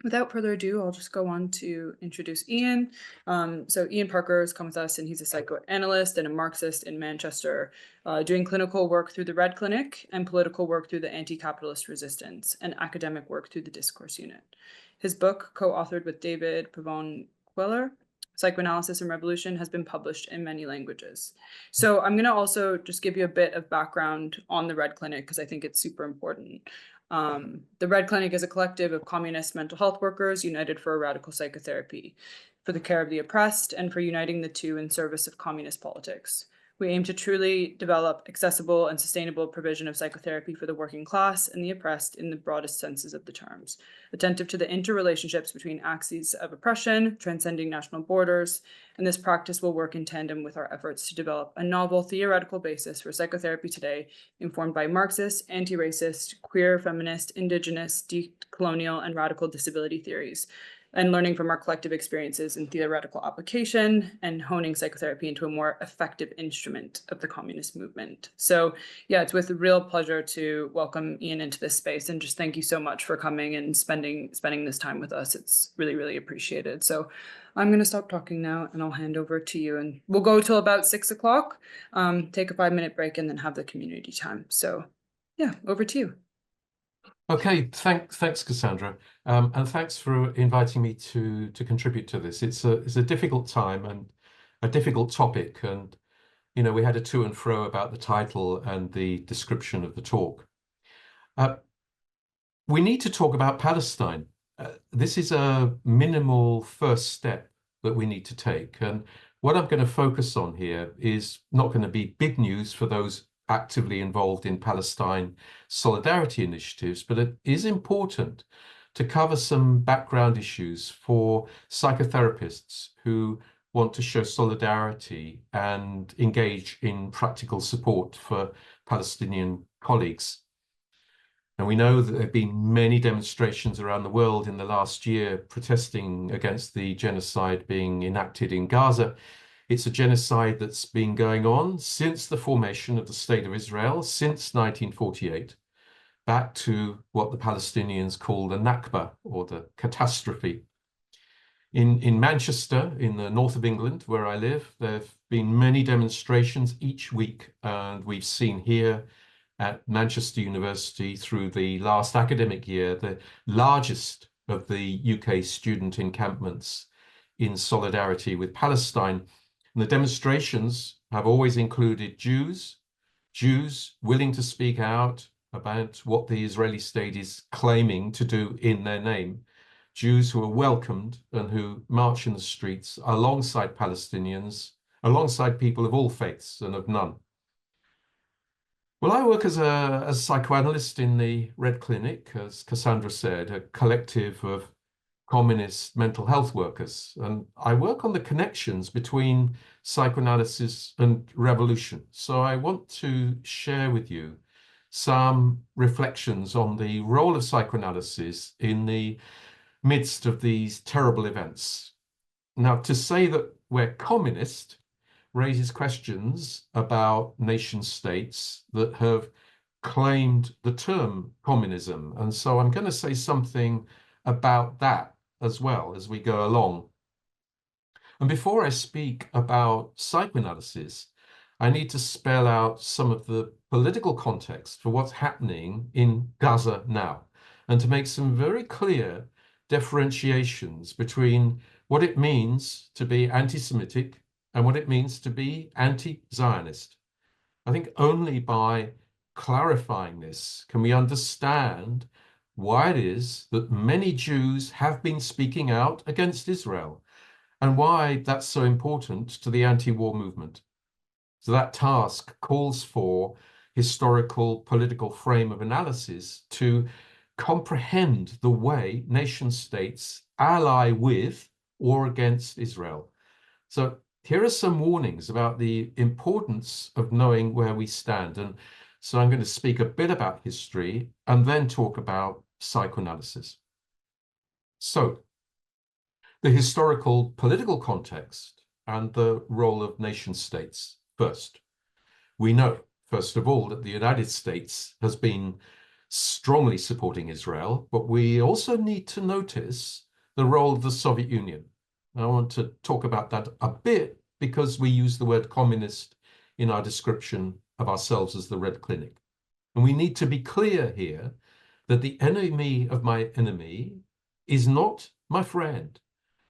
Without further ado, I'll just go on to introduce Ian. So Ian Parker has come with us, and he's a psychoanalyst and a Marxist in Manchester, doing clinical work through the Red Clinic and political work through the Anti-Capitalist Resistance and academic work through the Discourse Unit. His book, co-authored with David Pavone-Queller, Psychoanalysis and Revolution, has been published in many languages. So I'm going to also just give you a bit of background on the Red Clinic because I think it's super important. The Red Clinic is a collective of communist mental health workers united for a radical psychotherapy, for the care of the oppressed, and for uniting the two in service of communist politics. We aim to truly develop accessible and sustainable provision of psychotherapy for the working class and the oppressed in the broadest senses of the terms, attentive to the interrelationships between axes of oppression, transcending national borders, and this practice will work in tandem with our efforts to develop a novel theoretical basis for psychotherapy today, informed by Marxist, anti-racist, queer, feminist, indigenous, decolonial, and radical disability theories, and learning from our collective experiences in theoretical application and honing psychotherapy into a more effective instrument of the communist movement. So yeah, it's with real pleasure to welcome Ian into this space, and just thank you so much for coming and spending this time with us. It's really, really appreciated. So I'm going to stop talking now and I'll hand over to you, and we'll go till about 6 o'clock, take a 5-minute break, and then have the community time. So yeah, over to you. Okay, thanks, Cassandra, and thanks for inviting me to contribute to this. It's a difficult time and a difficult topic, and we had a to and fro about the title and the description of the talk. We need to talk about Palestine. This is a minimal first step that we need to take, and what I'm going to focus on here is not going to be big news for those actively involved in Palestine solidarity initiatives, but it is important to cover some background issues for psychotherapists who want to show solidarity and engage in practical support for Palestinian colleagues. And we know that there have been many demonstrations around the world in the last year protesting against the genocide being enacted in Gaza. It's a genocide that's been going on since the formation of the State of Israel, since 1948, back to what the Palestinians call the Nakba, or the catastrophe. In Manchester, in the north of England, where I live, there have been many demonstrations each week, and we've seen here at Manchester University through the last academic year, the largest of the UK student encampments in solidarity with Palestine. And the demonstrations have always included Jews willing to speak out about what the Israeli state is claiming to do in their name, Jews who are welcomed and who march in the streets alongside Palestinians, alongside people of all faiths and of none. Well, I work as a psychoanalyst in the Red Clinic, as Cassandra said, a collective of communist mental health workers, and I work on the connections between psychoanalysis and revolution. So I want to share with you some reflections on the role of psychoanalysis in the midst of these terrible events. Now, to say that we're communist raises questions about nation states that have claimed the term communism, and so I'm going to say something about that as well as we go along. And before I speak about psychoanalysis, I need to spell out some of the political context for what's happening in Gaza now, and to make some very clear differentiations between what it means to be anti-Semitic and what it means to be anti-Zionist. I think only by clarifying this can we understand why it is that many Jews have been speaking out against Israel, and why that's so important to the anti-war movement. So that task calls for historical political frame of analysis to comprehend the way nation states ally with or against Israel. So here are some warnings about the importance of knowing where we stand. And so I'm going to speak a bit about history and then talk about psychoanalysis. So, the historical political context and the role of nation states first. We know, first of all, that the United States has been strongly supporting Israel, but we also need to notice the role of the Soviet Union. And I want to talk about that a bit because we use the word communist in our description of ourselves as the Red Clinic. And we need to be clear here that the enemy of my enemy is not my friend.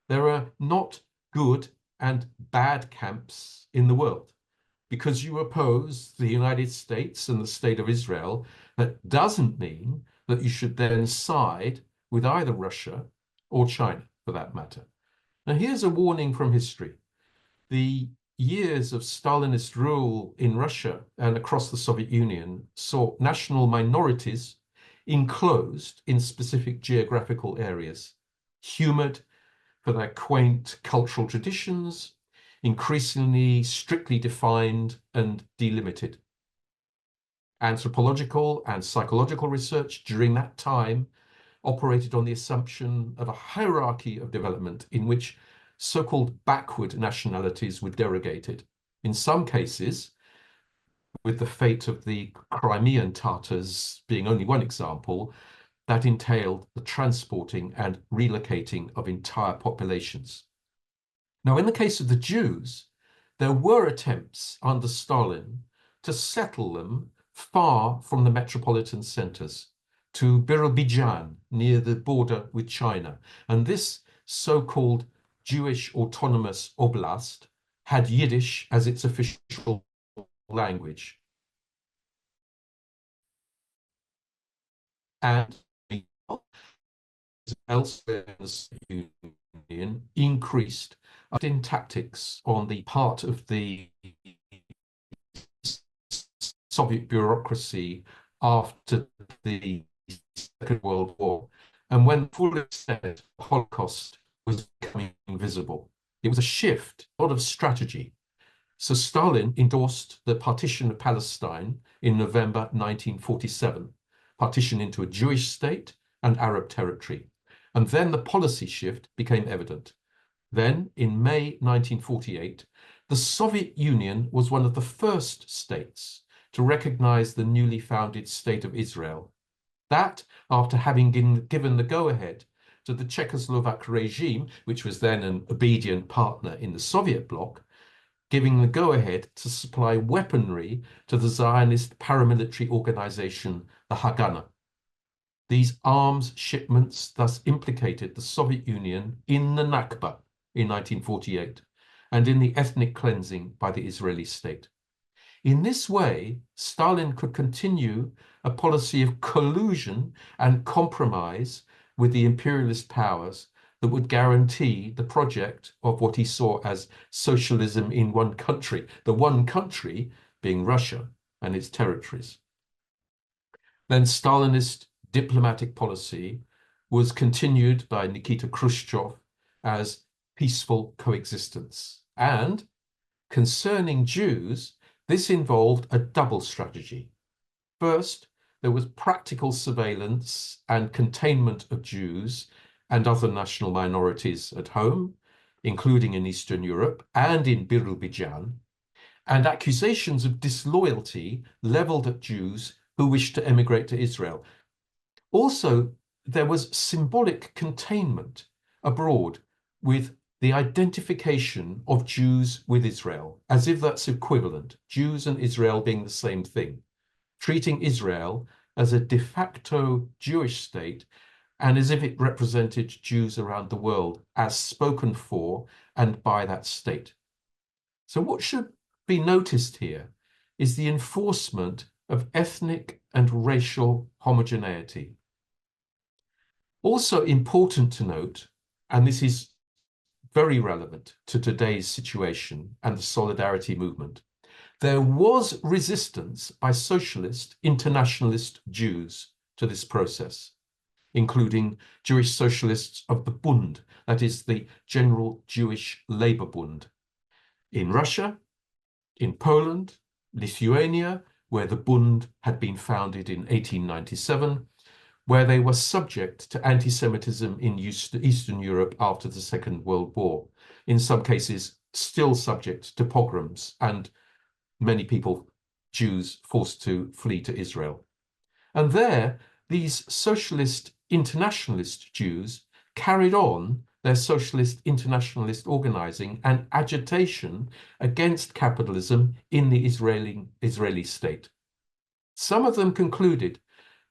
There are not good and bad camps in the world. Because you oppose the United States and the state of Israel, that doesn't mean that you should then side with either Russia or China, for that matter. Now, here's a warning from history. The years of Stalinist rule in Russia and across the Soviet Union saw national minorities enclosed in specific geographical areas, humored for their quaint cultural traditions, increasingly strictly defined and delimited. Anthropological and psychological research during that time operated on the assumption of a hierarchy of development in which so-called backward nationalities were derogated. In some cases, with the fate of the Crimean Tatars being only one example, that entailed the transporting and relocating of entire populations. Now, in the case of the Jews, there were attempts under Stalin to settle them far from the metropolitan centers, to Birobidzhan, near the border with China. And this so-called Jewish autonomous oblast had Yiddish as its official language. And elsewhere in the Soviet Union increased in tactics on the part of the Soviet bureaucracy after the Second World War, and when the full extent of the Holocaust was becoming visible. It was a shift, a lot of strategy. So Stalin endorsed the partition of Palestine in November 1947, partition into a Jewish state and Arab territory. And then the policy shift became evident. Then, in May 1948, the Soviet Union was one of the first states to recognize the newly founded state of Israel. That, after having given the go-ahead to the Czechoslovak regime, which was then an obedient partner in the Soviet bloc, giving the go-ahead to supply weaponry to the Zionist paramilitary organization, the Haganah. These arms shipments thus implicated the Soviet Union in the Nakba in 1948 and in the ethnic cleansing by the Israeli state. In this way, Stalin could continue a policy of collusion and compromise with the imperialist powers that would guarantee the project of what he saw as socialism in one country, the one country being Russia and its territories. Then Stalinist diplomatic policy was continued by Nikita Khrushchev as peaceful coexistence. And concerning Jews, this involved a double strategy. First, there was practical surveillance and containment of Jews and other national minorities at home, including in Eastern Europe and in Birobidzhan, and accusations of disloyalty leveled at Jews who wished to emigrate to Israel. Also, there was symbolic containment abroad with the identification of Jews with Israel, as if that's equivalent, Jews and Israel being the same thing, treating Israel as a de facto Jewish state and as if it represented Jews around the world as spoken for and by that state. So what should be noticed here is the enforcement of ethnic and racial homogeneity. Also important to note, and this is very relevant to today's situation and the solidarity movement, there was resistance by socialist internationalist Jews to this process, including Jewish socialists of the Bund, that is the General Jewish Labor Bund, in Russia, in Poland, Lithuania, where the Bund had been founded in 1897, where they were subject to anti-Semitism in Eastern Europe after the Second World War, in some cases still subject to pogroms and many people, Jews, forced to flee to Israel. And there, these socialist internationalist Jews carried on their socialist internationalist organizing and agitation against capitalism in the Israeli state. Some of them concluded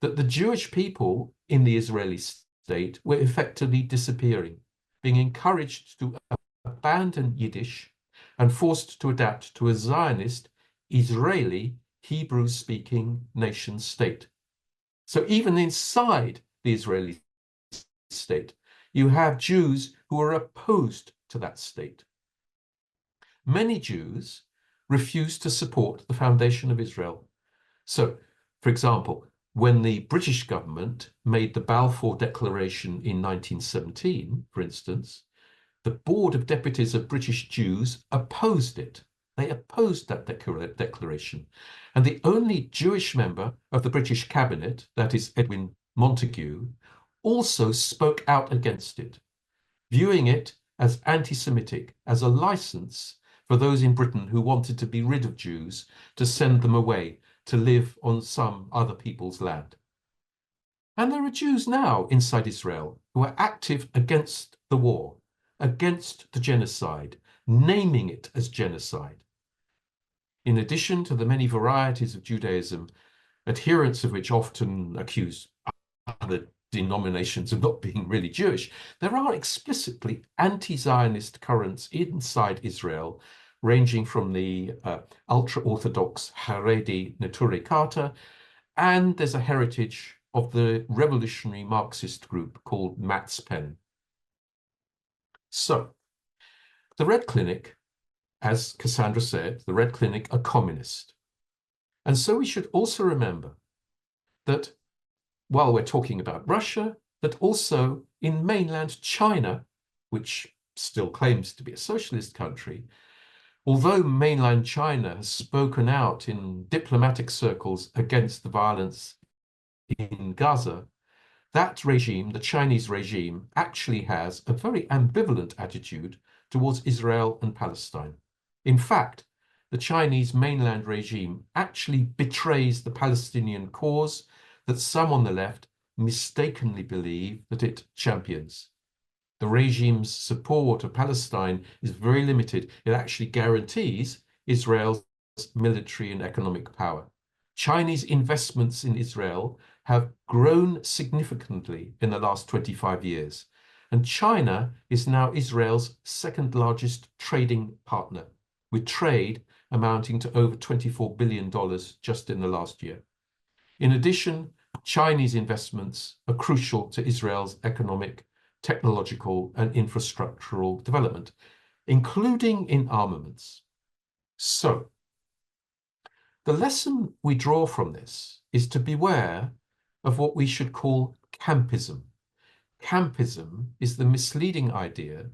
that the Jewish people in the Israeli state were effectively disappearing, being encouraged to abandon Yiddish and forced to adapt to a Zionist, Israeli, Hebrew-speaking nation state. So even inside the Israeli state, you have Jews who are opposed to that state. Many Jews refused to support the foundation of Israel. So, for example, when the British government made the Balfour Declaration in 1917, for instance, the Board of Deputies of British Jews opposed it. They opposed that declaration. And the only Jewish member of the British cabinet, that is Edwin Montagu, also spoke out against it, viewing it as anti-Semitic, as a license for those in Britain who wanted to be rid of Jews to send them away to live on some other people's land. And there are Jews now inside Israel who are active against the war, against the genocide, naming it as genocide. In addition to the many varieties of Judaism, adherents of which often accuse other denominations of not being really Jewish, there are explicitly anti-Zionist currents inside Israel, ranging from the ultra-Orthodox Haredi Neturei Karta, and there's a heritage of the revolutionary Marxist group called Matzpen. So, the Red Clinic, as Cassandra said, the Red Clinic are communist. And so we should also remember that while we're talking about Russia, that also in mainland China, which still claims to be a socialist country, although mainland China has spoken out in diplomatic circles against the violence in Gaza, that regime, the Chinese regime, actually has a very ambivalent attitude towards Israel and Palestine. In fact, the Chinese mainland regime actually betrays the Palestinian cause that some on the left mistakenly believe that it champions. The regime's support of Palestine is very limited. It actually guarantees Israel's military and economic power. Chinese investments in Israel have grown significantly in the last 25 years, and China is now Israel's second largest trading partner, with trade amounting to over $24 billion just in the last year. In addition, Chinese investments are crucial to Israel's economic, technological, and infrastructural development, including in armaments. So, the lesson we draw from this is to beware of what we should call campism. Campism is the misleading idea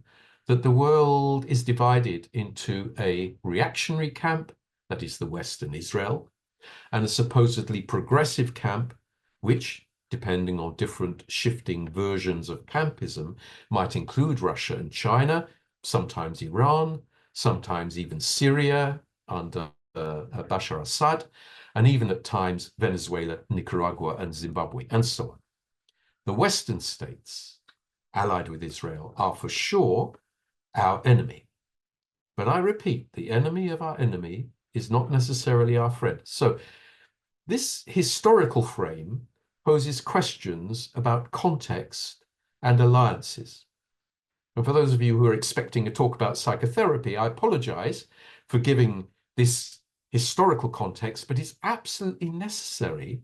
that the world is divided into a reactionary camp, that is the West and Israel, and a supposedly progressive camp, which, depending on different shifting versions of campism, might include Russia and China, sometimes Iran, sometimes even Syria under Bashar Assad, and even at times Venezuela, Nicaragua, and Zimbabwe, and so on. The Western states, allied with Israel, are for sure our enemy. But I repeat, the enemy of our enemy is not necessarily our friend. So this historical frame poses questions about context and alliances. And for those of you who are expecting a talk about psychotherapy, I apologize for giving this historical context, but it's absolutely necessary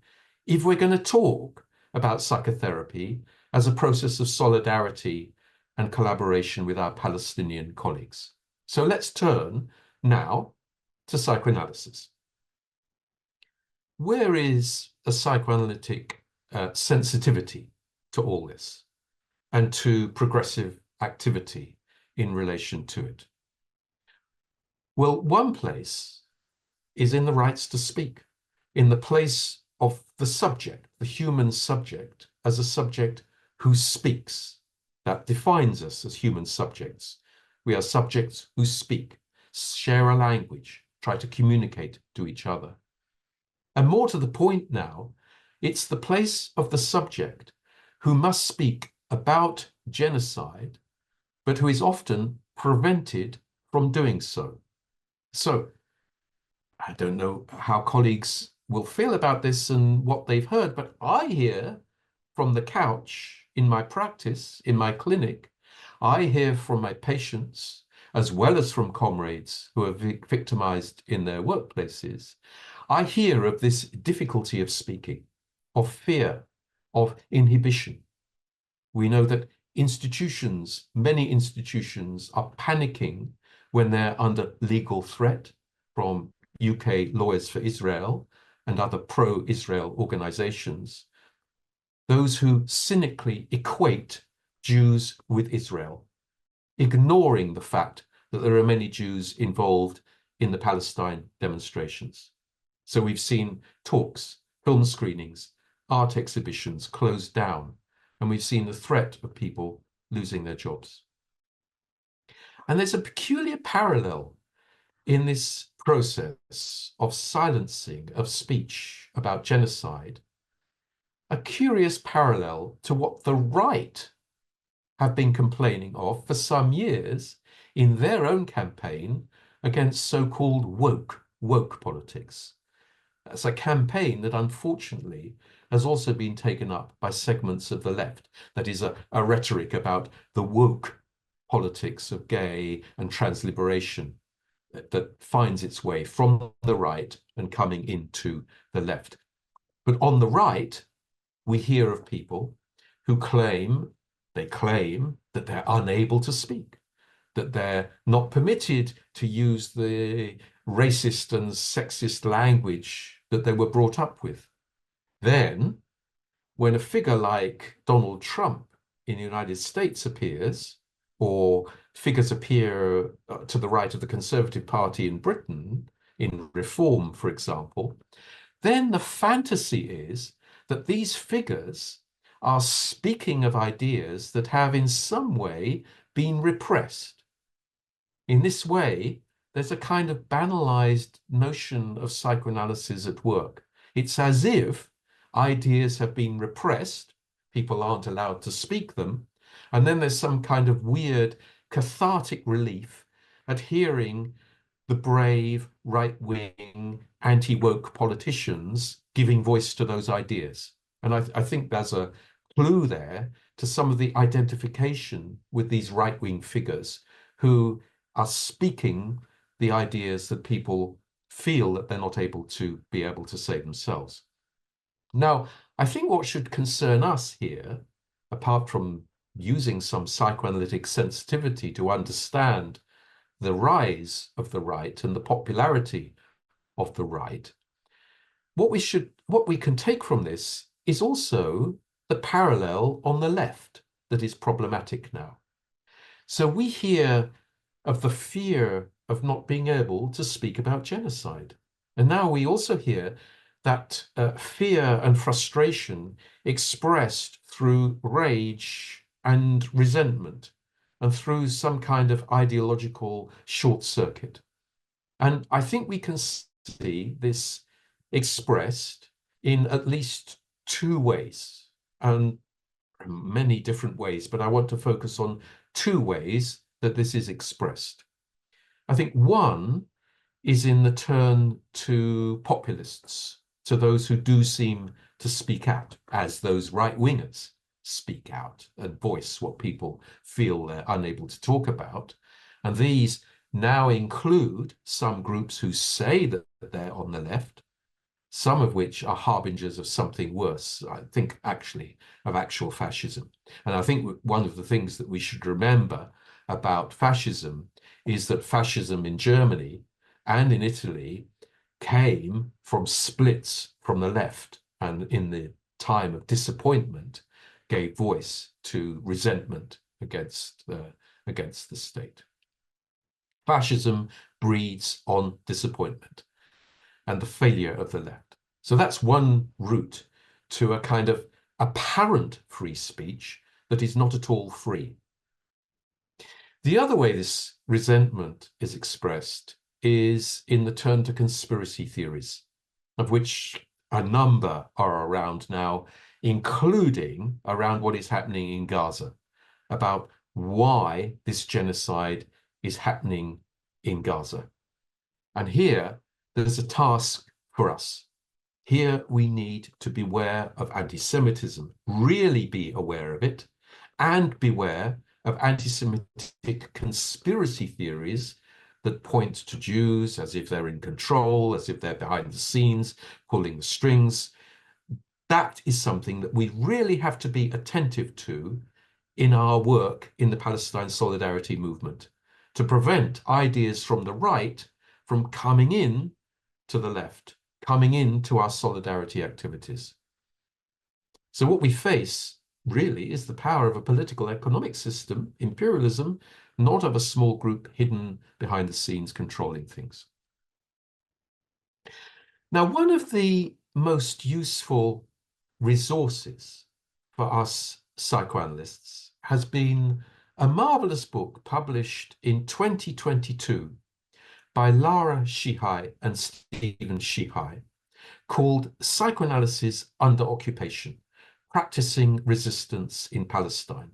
if we're going to talk about psychotherapy as a process of solidarity and collaboration with our Palestinian colleagues. So let's turn now to psychoanalysis. Where is a psychoanalytic sensitivity to all this and to progressive activity in relation to it? Well, one place is in the rights to speak, in the place of the subject, the human subject, as a subject who speaks. That defines us as human subjects. We are subjects who speak, share a language, try to communicate to each other. And more to the point now, It's the place of the subject who must speak about genocide, but who is often prevented from doing so. So I don't know how colleagues will feel about this and what they've heard, but I hear from the couch in my practice, in my clinic, I hear from my patients, as well as from comrades who are victimized in their workplaces, I hear of this difficulty of speaking, of fear, of inhibition. We know that institutions, many institutions, are panicking when they're under legal threat from UK Lawyers for Israel and other pro-Israel organizations, those who cynically equate Jews with Israel, ignoring the fact that there are many Jews involved in the Palestine demonstrations. So we've seen talks, film screenings, art exhibitions closed down, and we've seen the threat of people losing their jobs. And there's a peculiar parallel in this process of silencing of speech about genocide, a curious parallel to what the right have been complaining of for some years in their own campaign against so-called woke politics. It's a campaign that unfortunately has also been taken up by segments of the left. That is a rhetoric about the woke politics of gay and trans liberation that finds its way from the right and coming into the left. But on the right, we hear of people who claim that they're unable to speak, that they're not permitted to use the racist and sexist language that they were brought up with. Then, when a figure like Donald Trump in the United States appears, or figures appear to the right of the Conservative Party in Britain, in Reform, for example, then the fantasy is that these figures are speaking of ideas that have in some way been repressed. In this way, there's a kind of banalized notion of psychoanalysis at work. It's as if ideas have been repressed, people aren't allowed to speak them, and then there's some kind of weird cathartic relief at hearing the brave, right-wing, anti-woke politicians giving voice to those ideas. And I think there's a clue there to some of the identification with these right-wing figures who are speaking the ideas that people feel that they're not able to say themselves. Now, I think what should concern us here, apart from using some psychoanalytic sensitivity to understand the rise of the right and the popularity of the right, what we can take from this is also the parallel on the left that is problematic now. So we hear of the fear of not being able to speak about genocide. And now we also hear that fear and frustration expressed through rage and resentment and through some kind of ideological short circuit. And I think we can see this expressed in at least two ways, and many different ways, but I want to focus on two ways that this is expressed. I think one is in the turn to populists, to those who do seem to speak out, as those right-wingers speak out and voice what people feel they're unable to talk about. And these now include some groups who say that they're on the left, some of which are harbingers of something worse, I think actually, of actual fascism. And I think one of the things that we should remember about fascism is that fascism in Germany and in Italy came from splits from the left, and in the time of disappointment gave voice to resentment against the state. Fascism breeds on disappointment and the failure of the left. So that's one route to a kind of apparent free speech that is not at all free. The other way this resentment is expressed is in the turn to conspiracy theories, of which A number are around now, including around what is happening in Gaza, about why this genocide is happening in Gaza. And here, there's a task for us. Here, we need to beware of anti-Semitism, really be aware of it, and beware of anti-Semitic conspiracy theories that point to Jews as if they're in control, as if they're behind the scenes, pulling the strings. That is something that we really have to be attentive to in our work in the Palestine Solidarity Movement, to prevent ideas from the right from coming in to the left, coming into our solidarity activities. So what we face really is the power of a political economic system, imperialism, not of a small group hidden behind the scenes controlling things. Now, one of the most useful resources for us psychoanalysts has been a marvelous book published in 2022 by Lara Shihai and Stephen Shihai called Psychoanalysis Under Occupation: Practicing Resistance in Palestine.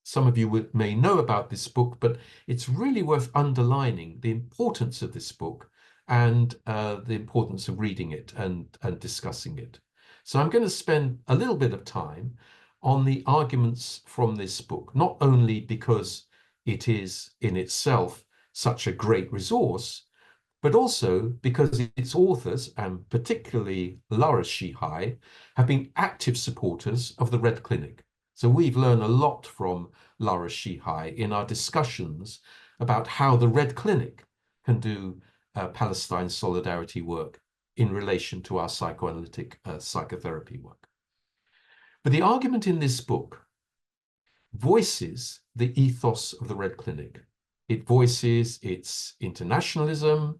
Some of you may know about this book, but it's really worth underlining the importance of this book and the importance of reading it and discussing it. So I'm going to spend a little bit of time on the arguments from this book, not only because it is in itself such a great resource, but also because its authors, and particularly Lara Shihai, have been active supporters of the Red Clinic. So we've learned a lot from Lara Shihai in our discussions about how the Red Clinic can do Palestine solidarity work in relation to our psychoanalytic psychotherapy work. But the argument in this book voices the ethos of the Red Clinic. It voices its internationalism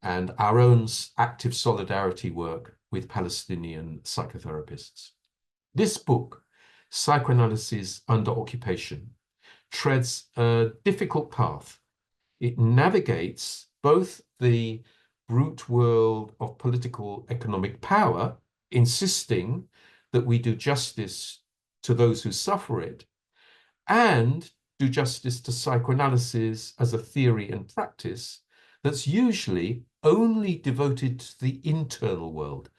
and our own active solidarity work with Palestinian psychotherapists. This book, Psychoanalysis Under Occupation, treads a difficult path. It navigates both the brute world of political economic power, insisting that we do justice to those who suffer it, and do justice to psychoanalysis as a theory and practice that's usually only devoted to the internal world,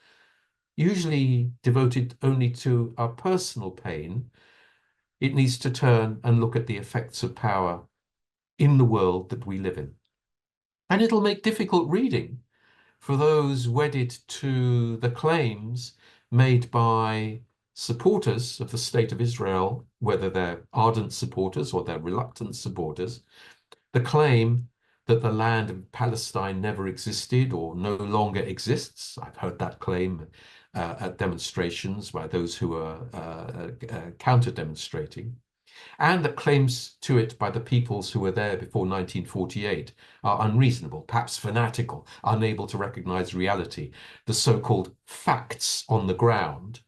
usually devoted only to our personal pain. It needs to turn and look at the effects of power in the world that we live in. And it'll make difficult reading for those wedded to the claims made by supporters of the State of Israel, whether they're ardent supporters or they're reluctant supporters, the claim that the land of Palestine never existed or no longer exists. I've heard that claim at demonstrations by those who are counter-demonstrating, and that claims to it by the peoples who were there before 1948 are unreasonable, perhaps fanatical, unable to recognize reality, the so-called facts on the ground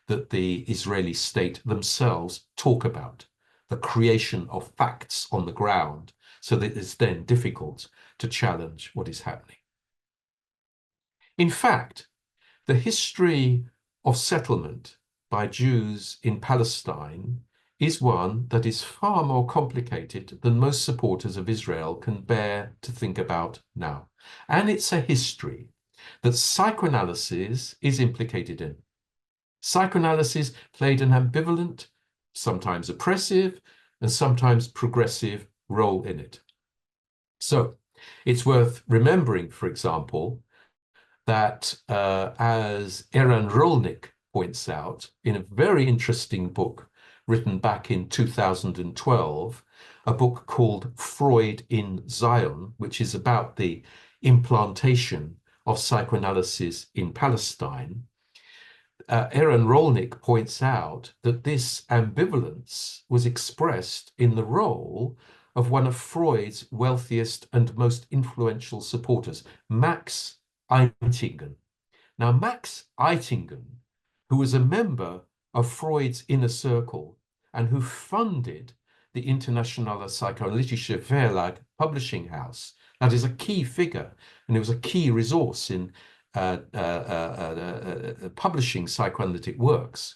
that the Israeli state themselves talk about, the creation of facts on the ground, so that it's then difficult to challenge what is happening. In fact, the history of settlement by Jews in Palestine is one that is far more complicated than most supporters of Israel can bear to think about now. And it's a history that psychoanalysis is implicated in. Psychoanalysis played an ambivalent, sometimes oppressive, and sometimes progressive role in it. So it's worth remembering, for example, that as Eran Rolnik points out in a very interesting book written back in 2012, a book called Freud in Zion, which is about the implantation of psychoanalysis in Palestine, Eran Rolnik points out that this ambivalence was expressed in the role of one of Freud's wealthiest and most influential supporters, Max Eitingen. Now, Max Eitingen, who was a member of Freud's inner circle and who funded the Internationale Psychoanalytische Verlag publishing house, that is a key figure, and it was a key resource in publishing psychoanalytic works.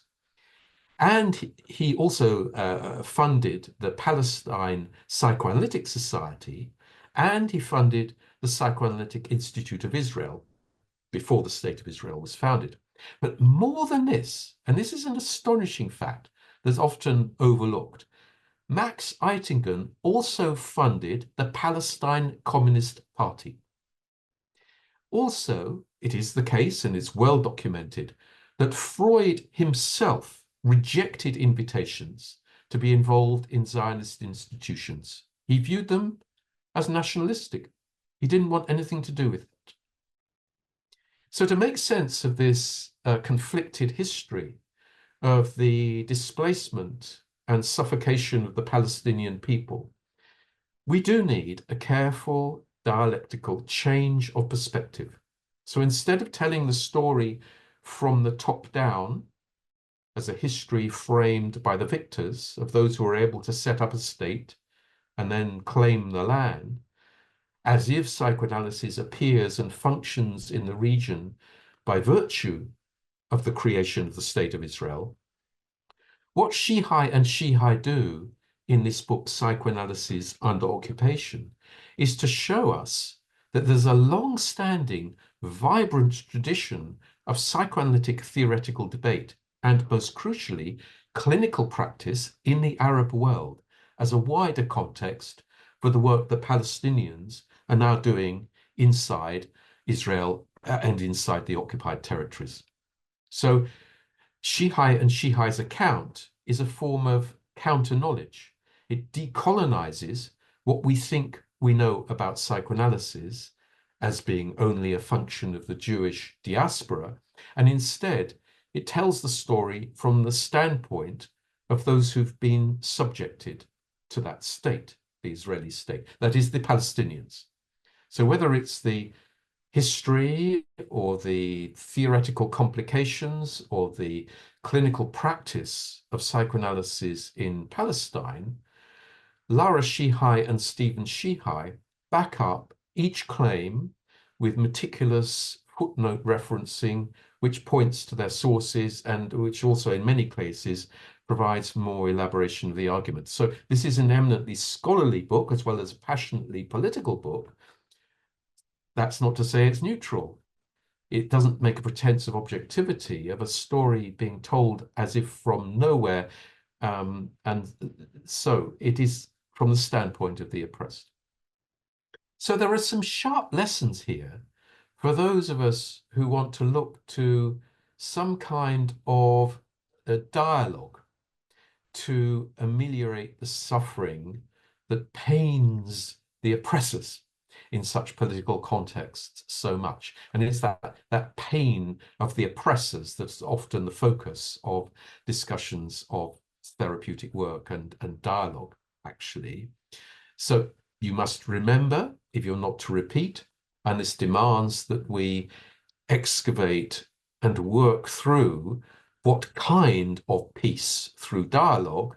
And he also funded the Palestine Psychoanalytic Society, and he funded the Psychoanalytic Institute of Israel before the State of Israel was founded. But more than this, and this is an astonishing fact that's often overlooked, Max Eitingen also funded the Palestine Communist Party. Also, it is the case, and it's well documented, that Freud himself rejected invitations to be involved in Zionist institutions. He viewed them as nationalistic. He didn't want anything to do with it. So to make sense of this conflicted history of the displacement and suffocation of the Palestinian people, we do need a careful dialectical change of perspective. So instead of telling the story from the top down as a history framed by the victors of those who were able to set up a state and then claim the land, as if psychoanalysis appears and functions in the region by virtue of the creation of the State of Israel, what Shihai and Shihai do in this book, Psychoanalysis Under Occupation, is to show us that there's a long-standing, vibrant tradition of psychoanalytic theoretical debate and, most crucially, clinical practice in the Arab world as a wider context for the work that Palestinians are now doing inside Israel and inside the occupied territories. So Shihai and Shihai's account is a form of counter-knowledge. It decolonizes what we think we know about psychoanalysis as being only a function of the Jewish diaspora, and instead it tells the story from the standpoint of those who've been subjected to that state, the Israeli state, that is the Palestinians. So whether it's the history or the theoretical complications or the clinical practice of psychoanalysis in Palestine, Lara Shihai and Stephen Shihai back up each claim with meticulous footnote referencing, which points to their sources and which also in many cases provides more elaboration of the argument. So this is an eminently scholarly book as well as a passionately political book. That's not to say it's neutral. It doesn't make a pretense of objectivity, of a story being told as if from nowhere. And so it is from the standpoint of the oppressed. So there are some sharp lessons here for those of us who want to look to some kind of a dialogue to ameliorate the suffering that pains the oppressors in such political contexts so much. And it's that pain of the oppressors that's often the focus of discussions of therapeutic work and dialogue, actually. So you must remember, if you're not to repeat, and this demands that we excavate and work through what kind of peace through dialogue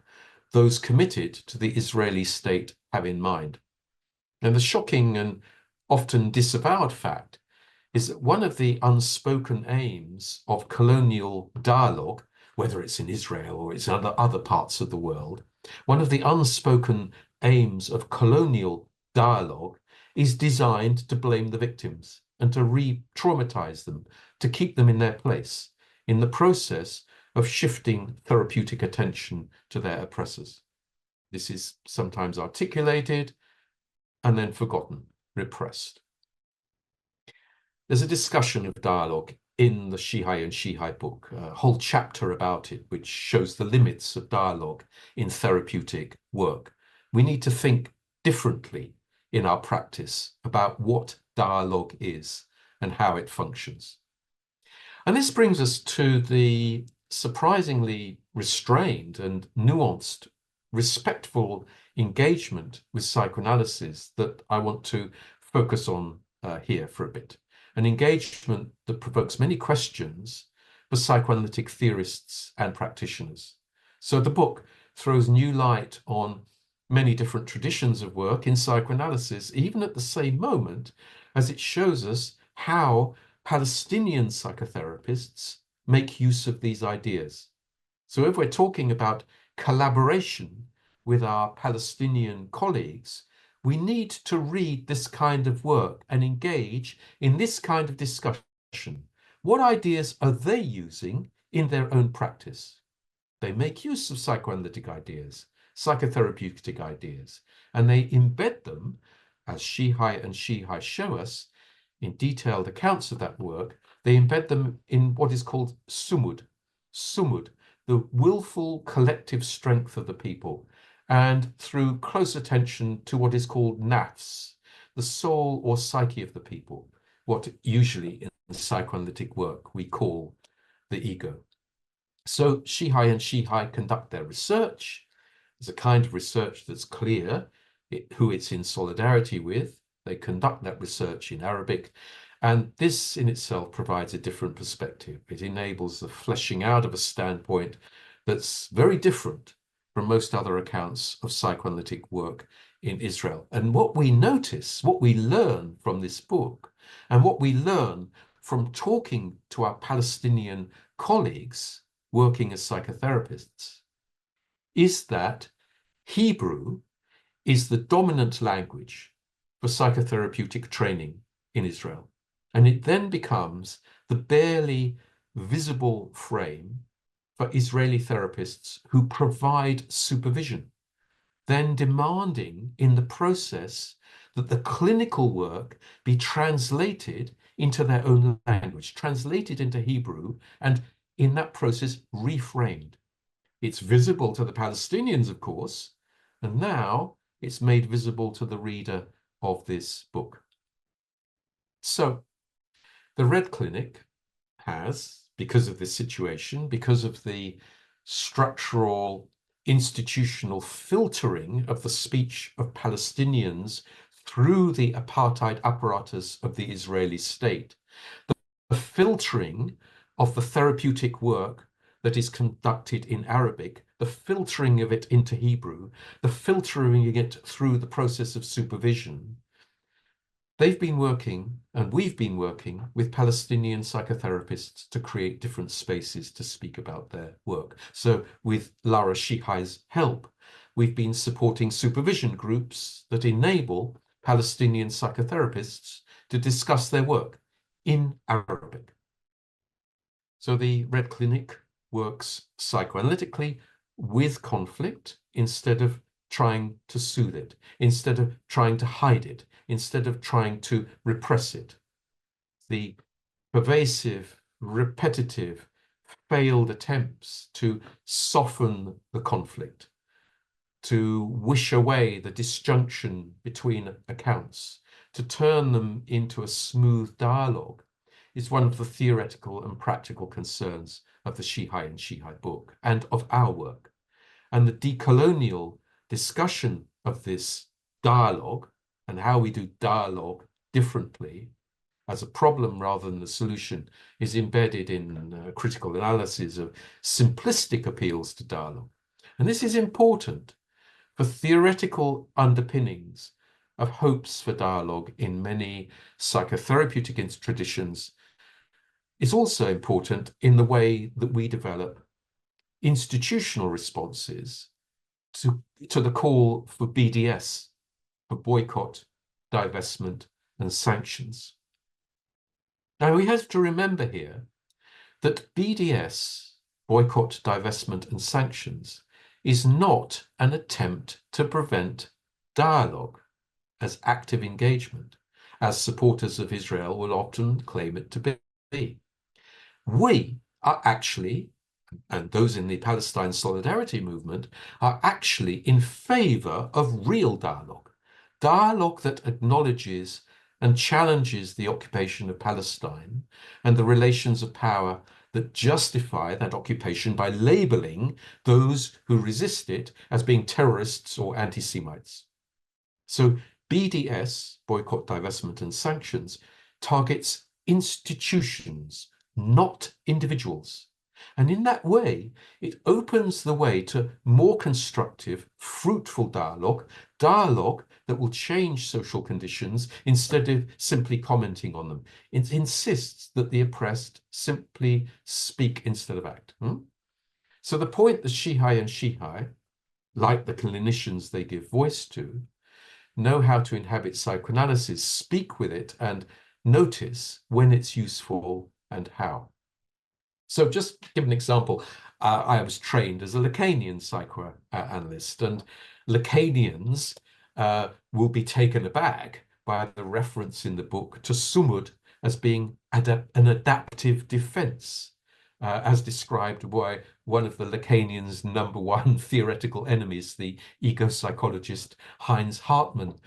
those committed to the Israeli state have in mind. And the shocking and often disavowed fact is that one of the unspoken aims of colonial dialogue, whether it's in Israel or it's in other parts of the world, one of the unspoken aims of colonial dialogue is designed to blame the victims and to re-traumatize them, to keep them in their place in the process of shifting therapeutic attention to their oppressors. This is sometimes articulated and then forgotten, repressed. There's a discussion of dialogue in the Shihai and Shihai book, a whole chapter about it, which shows the limits of dialogue in therapeutic work. We need to think differently in our practice about what dialogue is and how it functions. And this brings us to the surprisingly restrained and nuanced, respectful engagement with psychoanalysis that I want to focus on here for a bit. An engagement that provokes many questions for psychoanalytic theorists and practitioners. So the book throws new light on many different traditions of work in psychoanalysis, even at the same moment as it shows us how Palestinian psychotherapists make use of these ideas. So if we're talking about collaboration with our Palestinian colleagues, we need to read this kind of work and engage in this kind of discussion. What ideas are they using in their own practice? They make use of psychoanalytic ideas, psychotherapeutic ideas, and they embed them, as Shihai and Shihai show us in detailed accounts of that work, they embed them in what is called sumud, the willful collective strength of the people, and through close attention to what is called nafs, the soul or psyche of the people, what usually in psychoanalytic work we call the ego. So Shihai and Shihai conduct their research. It's a kind of research that's clear who it's in solidarity with. They conduct that research in Arabic, and this in itself provides a different perspective. It enables the fleshing out of a standpoint that's very different from most other accounts of psychoanalytic work in Israel. And what we notice, what we learn from this book, and what we learn from talking to our Palestinian colleagues working as psychotherapists, is that Hebrew is the dominant language for psychotherapeutic training in Israel. And it then becomes the barely visible frame for Israeli therapists who provide supervision, then demanding in the process that the clinical work be translated into their own language, translated into Hebrew, and in that process reframed. It's visible to the Palestinians, of course, and now it's made visible to the reader of this book. So the Red Clinic has, because of this situation, because of the structural, institutional filtering of the speech of Palestinians through the apartheid apparatus of the Israeli state, the filtering of the therapeutic work that is conducted in Arabic, the filtering of it into Hebrew, the filtering it through the process of supervision. They've been working, and we've been working, with Palestinian psychotherapists to create different spaces to speak about their work. So with Lara Shihai's help, we've been supporting supervision groups that enable Palestinian psychotherapists to discuss their work in Arabic. So the Red Clinic works psychoanalytically with conflict instead of trying to soothe it, instead of trying to hide it, instead of trying to repress it. The pervasive, repetitive, failed attempts to soften the conflict, to wish away the disjunction between accounts, to turn them into a smooth dialogue, is one of the theoretical and practical concerns of the Shihai and Shihai book and of our work. And the decolonial discussion of this dialogue and how we do dialogue differently as a problem rather than the solution is embedded in critical analysis of simplistic appeals to dialogue. And this is important for theoretical underpinnings of hopes for dialogue in many psychotherapeutic traditions. Is also important in the way that we develop institutional responses to the call for BDS, for boycott, divestment, and sanctions. Now, we have to remember here that BDS, boycott, divestment, and sanctions, is not an attempt to prevent dialogue as active engagement, as supporters of Israel will often claim it to be. We are actually, and those in the Palestine Solidarity Movement, are actually in favor of real dialogue, dialogue that acknowledges and challenges the occupation of Palestine and the relations of power that justify that occupation by labeling those who resist it as being terrorists or anti-Semites. So BDS, boycott, divestment, and sanctions, targets institutions, not individuals. And in that way, it opens the way to more constructive, fruitful dialogue, dialogue that will change social conditions instead of simply commenting on them. It insists that the oppressed simply speak instead of act. So the point that Shihai and Shihai, like the clinicians they give voice to, know how to inhabit psychoanalysis, speak with it, and notice when it's useful and how. So just to give an example, I was trained as a Lacanian psychoanalyst, and Lacanians will be taken aback by the reference in the book to sumud as being an adaptive defense, as described by one of the Lacanians' #1 theoretical enemies, the ego psychologist Heinz Hartmann.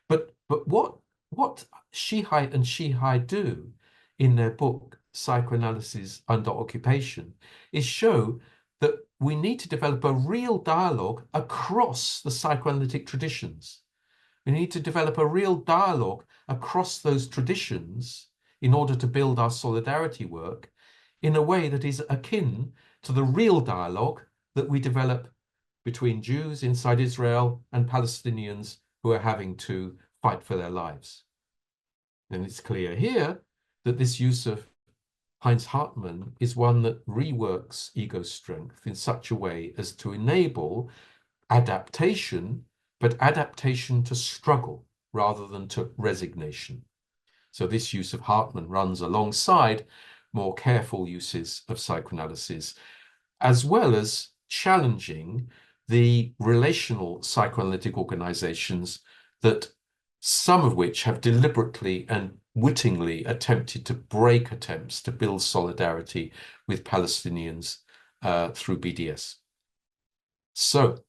But what Shihai and Shihai do in their book, Psychoanalysis Under Occupation, is show that we need to develop a real dialogue across the psychoanalytic traditions. We need to develop a real dialogue across those traditions in order to build our solidarity work in a way that is akin to the real dialogue that we develop between Jews inside Israel and Palestinians who are having to fight for their lives. And it's clear here that this use of Heinz Hartmann is one that reworks ego strength in such a way as to enable adaptation, but adaptation to struggle rather than to resignation. So this use of Hartmann runs alongside more careful uses of psychoanalysis, as well as challenging the relational psychoanalytic organizations that some of which have deliberately and wittingly attempted to break attempts to build solidarity with Palestinians through BDS. So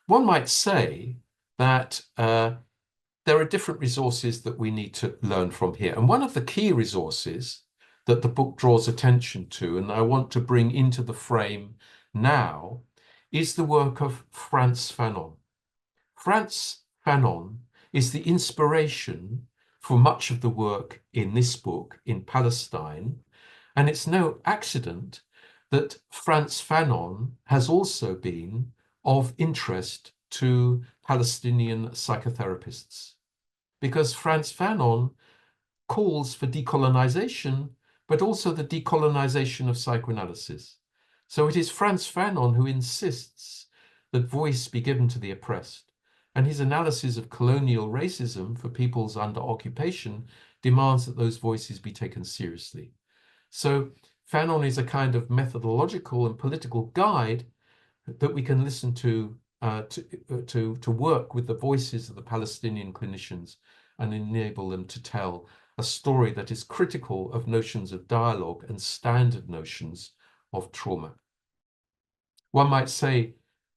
one might say that there are different resources that we need to learn from here. And one of the key resources that the book draws attention to, and I want to bring into the frame now, is the work of Frantz Fanon. Frantz Fanon is the inspiration for much of the work in this book in Palestine, and it's no accident that Frantz Fanon has also been of interest to Palestinian psychotherapists, because Frantz Fanon calls for decolonization, but also the decolonization of psychoanalysis. So it is Frantz Fanon who insists that voice be given to the oppressed, and his analysis of colonial racism for peoples under occupation demands that those voices be taken seriously. So Fanon is a kind of methodological and political guide that we can listen to work with the voices of the Palestinian clinicians and enable them to tell a story that is critical of notions of dialogue and standard notions of trauma. One might say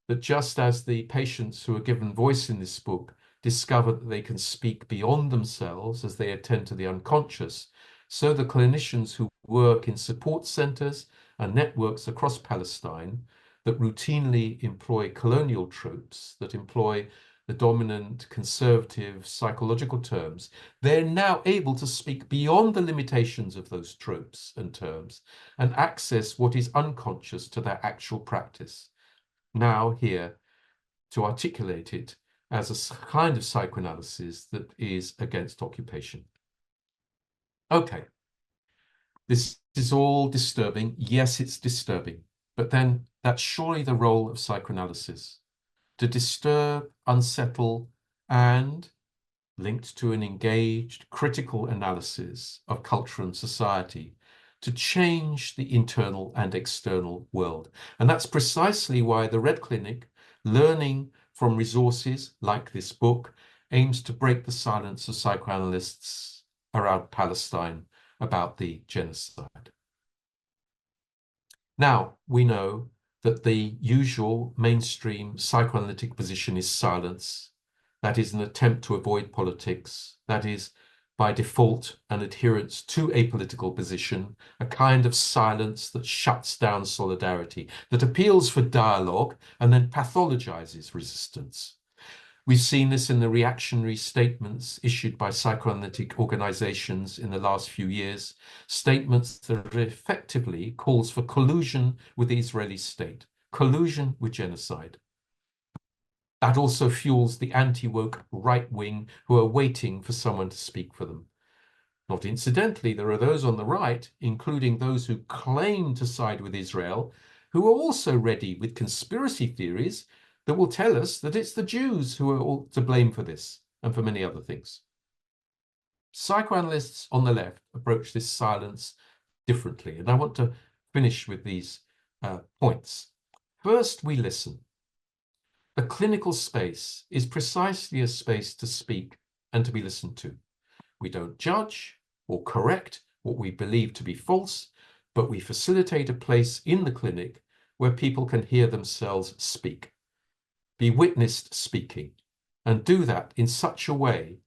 that just as the patients who are given voice in this book discover that they can speak beyond themselves as they attend to the unconscious, so the clinicians who work in support centers and networks across Palestine that routinely employ colonial tropes, that employ the dominant conservative psychological terms, they're now able to speak beyond the limitations of those tropes and terms and access what is unconscious to their actual practice. Now here to articulate it as a kind of psychoanalysis that is against occupation. Okay, this is all disturbing. Yes, it's disturbing, but then that's surely the role of psychoanalysis, to disturb, unsettle, and, linked to an engaged, critical analysis of culture and society, to change the internal and external world. And that's precisely why the Red Clinic, learning from resources like this book, aims to break the silence of psychoanalysts around Palestine about the genocide. Now, we know that the usual mainstream psychoanalytic position is silence. That is an attempt to avoid politics. That is, by default, an adherence to a political position, a kind of silence that shuts down solidarity, that appeals for dialogue and then pathologizes resistance. We've seen this in the reactionary statements issued by psychoanalytic organizations in the last few years, statements that effectively calls for collusion with the Israeli state, collusion with genocide. That also fuels the anti-woke right wing who are waiting for someone to speak for them. Not incidentally, there are those on the right, including those who claim to side with Israel, who are also ready with conspiracy theories that will tell us that it's the Jews who are all to blame for this and for many other things. Psychoanalysts on the left approach this silence differently, and I want to finish with these points. First, we listen. The clinical space is precisely a space to speak and to be listened to. We don't judge or correct what we believe to be false, but we facilitate a place in the clinic where people can hear themselves speak, be witnessed speaking, and do that in such a way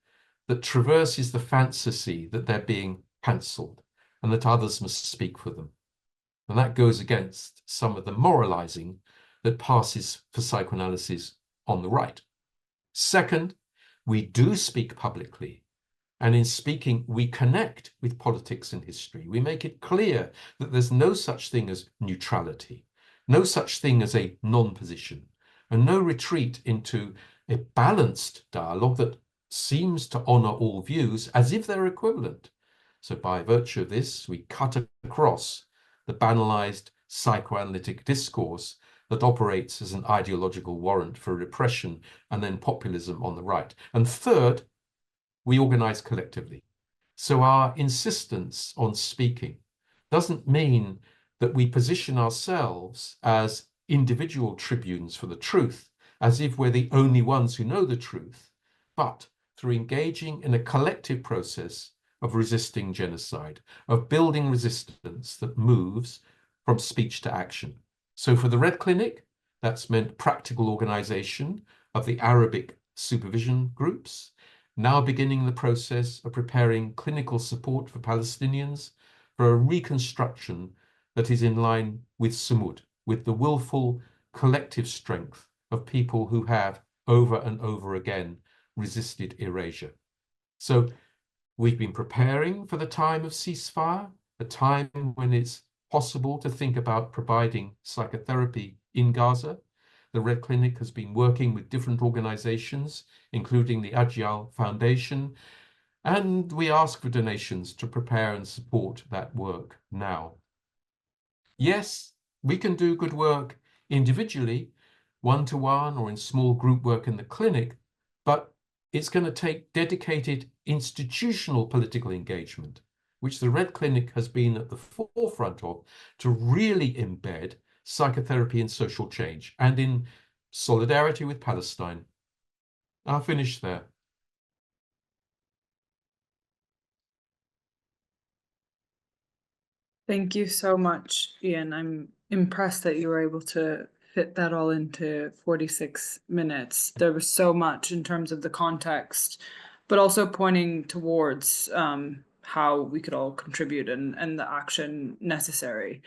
that traverses the fantasy that they're being cancelled and that others must speak for them. And that goes against some of the moralizing that passes for psychoanalysis on the right. Second, we do speak publicly. And in speaking, we connect with politics and history. We make it clear that there's no such thing as neutrality, no such thing as a non-position, and no retreat into a balanced dialogue that seems to honor all views as if they're equivalent. So by virtue of this, we cut across the banalized psychoanalytic discourse that operates as an ideological warrant for repression and then populism on the right. And third, we organize collectively. So our insistence on speaking doesn't mean that we position ourselves as individual tribunes for the truth, as if we're the only ones who know the truth, but through engaging in a collective process of resisting genocide, of building resistance that moves from speech to action. So for the Red Clinic, that's meant practical organization of the Arabic supervision groups, now beginning the process of preparing clinical support for Palestinians for a reconstruction that is in line with Sumud, with the willful collective strength of people who have over and over again resisted erasure. So we've been preparing for the time of ceasefire, a time when it's possible to think about providing psychotherapy in Gaza. The Red Clinic has been working with different organizations, including the Agial Foundation, and we ask for donations to prepare and support that work now. Yes, we can do good work individually, one-to-one or in small group work in the clinic, but it's going to take dedicated institutional political engagement, which the Red Clinic has been at the forefront of, to really embed psychotherapy in social change and in solidarity with Palestine. I'll finish there. Thank you so much, Ian. I'm impressed that you were able to fit that all into 46 minutes. There was so much in terms of the context, but also pointing towards how we could all contribute and the action necessary.